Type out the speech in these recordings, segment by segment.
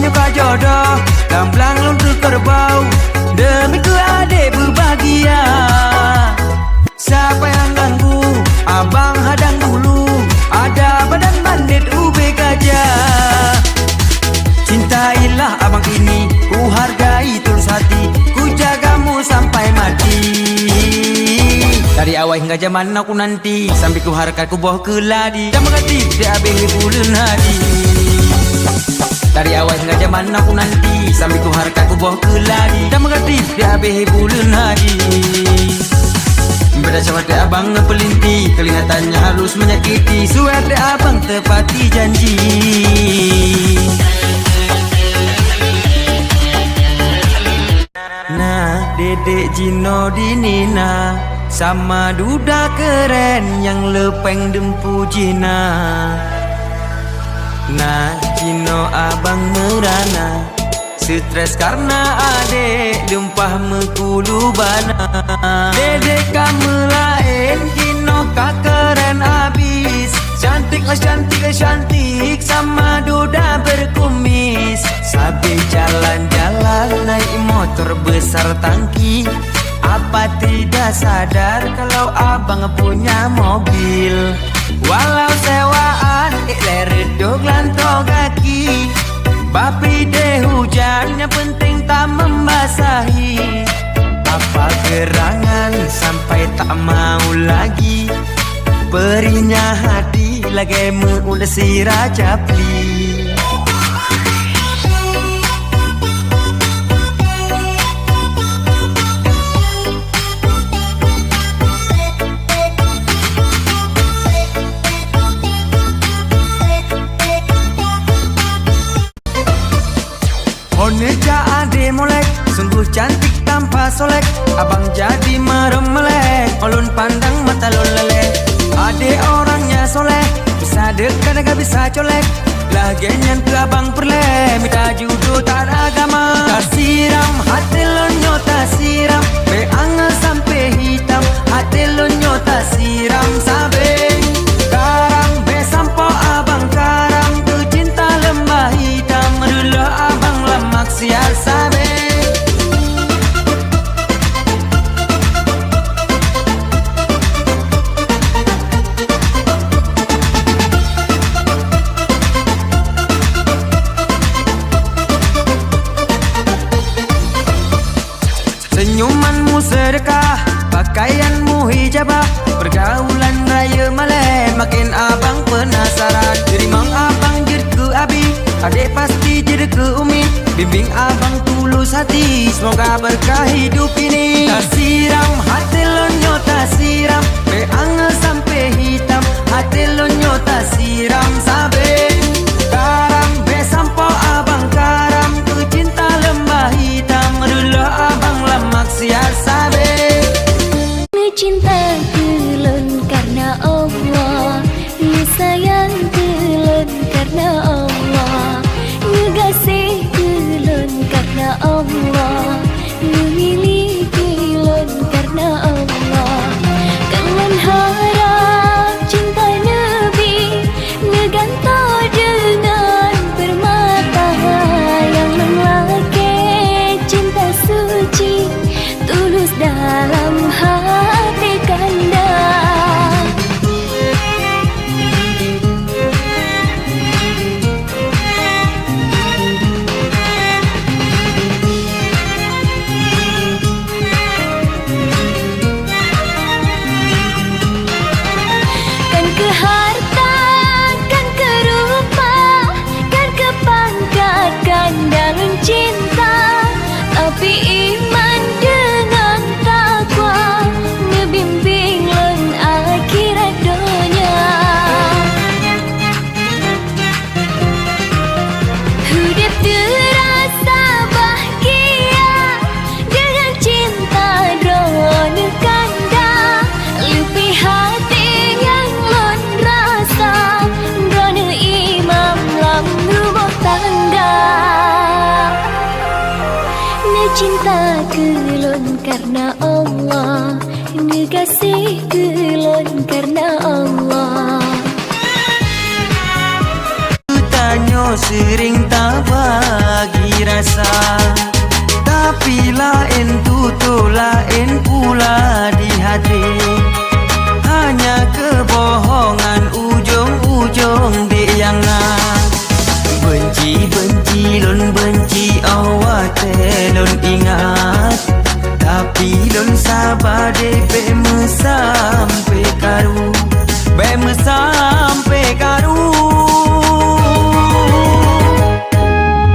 Nyuka jodoh, gamblang luntur kerbau, demi ku adik berbahagia. Siapa yang ganggu, abang hadang dulu, ada badan bandit ube gajah. Cintailah abang ini, ku hargai tulus hati, ku jagamu sampai mati. Dari awal hingga zaman aku nanti, sampai ku harkat ku boh keladi, dan mengerti dia abih bulan hadi. Dari awal hingga zaman aku nanti, sambil ku harkat ku boh keladi, dan mengerti dia habis bulan hari. Beda sama dia abang ngepelinti, kelihatannya halus menyakiti, suara dia abang tepati janji. Nah, dedek Jino Dinina, sama duda keren yang lepeng dempu Jina. Nah, Jino abang merana, stres karena adek lumpah mekulu bana. Dedek kamu lain, Jino kak keren abis, cantik lah cantik sama duda berkumis. Sabi jalan-jalan naik motor besar tangki, apa tidak sadar kalau abang punya mobil. Walau sewaan, redup lantau kaki, bapi deh hujannya penting tak membasahi. Apa gerangan sampai tak mau lagi, perinya hati lagi mengulasi Raja Pli. Oneja ade molek, sungguh cantik tanpa solek, abang jadi merem melek, ulun pandang mata lolelek. Ade orangnya soleh, bisa dekat gak bisa colek, lagian ke abang perle, minta judo tak agama. Tak siram, hati lonyo tak siram, beangah sampai hitam, hati lonyo tak siram sabe. Karang be sampo abang karang, tu cinta lembah hitam, dulu abang lemak sial sabe. Senyumanmu sedekah, pakaianmu hijabah, pergaulan raya maleh, makin abang penasaran. Jerimang abang jir ke abi, adik pasti jir ke umi, bimbing abang tulus hati, semoga berkah hidup ini. Tak siram, hati lonyo tak siram, beangah sampai hitam, hati lonyo tak siram sabe. Karang be sampo abang karam, tu cinta lembah hitam, dulu abang lemak sial sabe. Cinta kulun karena Allah, sayang kulun karena Allah, ngegasih kulun karena Allah, memilih kulun karena Allah. Kangen harap cinta Nabi, ngegantang kulon karena Allah, ngekasih kulon karena Allah. Tanyo sering tak bagi rasa, tapi lain tutu lain pula di hati. Hanya kebohongan ujung-ujung di yang benci-benci lon benci awak telon ingat, tapi lon sabar de sampai karu, sampai karu.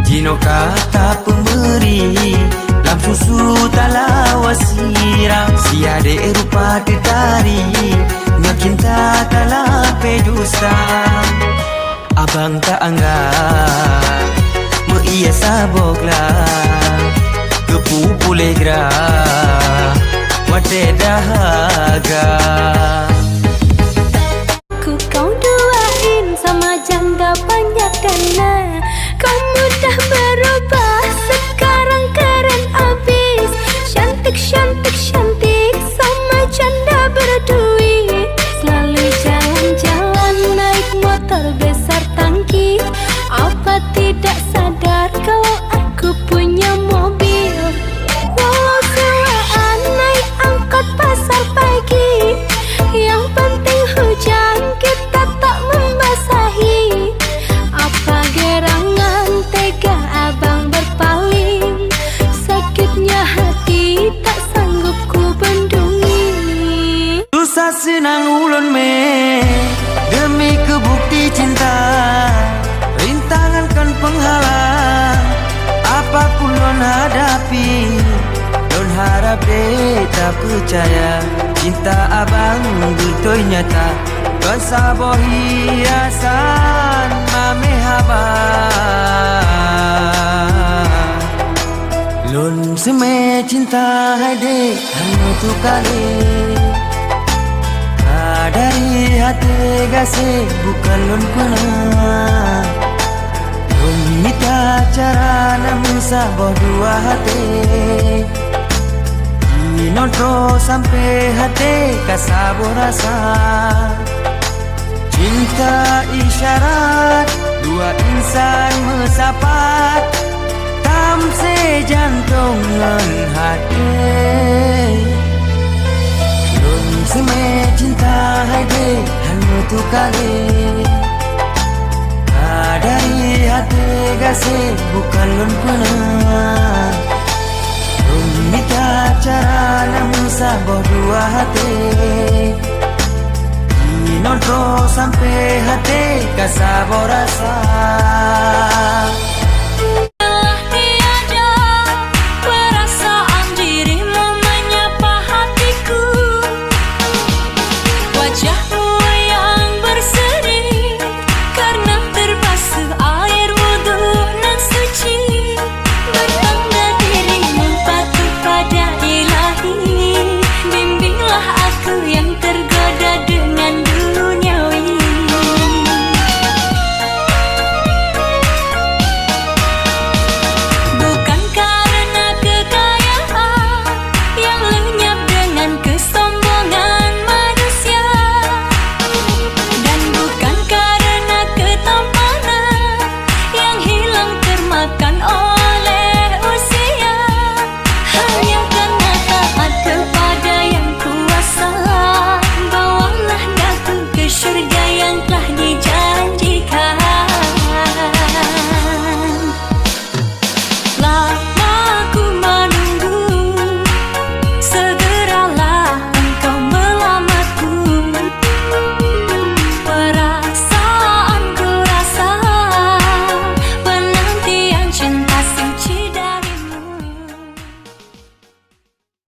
Jino kata pemberi, lam susu talawa sirang, siade rupa tetari, ngecinta talape dusta. Abang tak anggap ia saboklah kepu legra wate dahaga. Ku kau duain sama janda banyak dana, kau mudah berubah sekarang keren abis. Cantik cantik cantik sama janda berduit, selalu jalan-jalan naik motor besar tangki. Apa tidak sadar kalau aku punya mobil? Walau sewaan naik angkot pasar pagi, yang penting hujan kita tak membasahi. Apa gerangan tega abang berpaling, sakitnya hati tak sanggup ku bendungi. Susah senang ulun demi kebukti cinta, rintangan kan penghalang apapun lon hadapi. Lon harap tak percaya cinta abang betul nyata, kon sabo hiasan mame haba. Lon seme cinta hade hanya tu kali, dari hati kasih bukan lon pernah. Lon minta cara namun sabah dua hati, nonton sampai hati kasabo rasa. Cinta isyarat dua insan mesapat, tam sejantung lon hati. Lon seme cinta hade hanya tu kali, dari hati kasih bukan lon pernah. Lon minta cara namun sabah dua hati, nonton sampai hati kasabo rasa.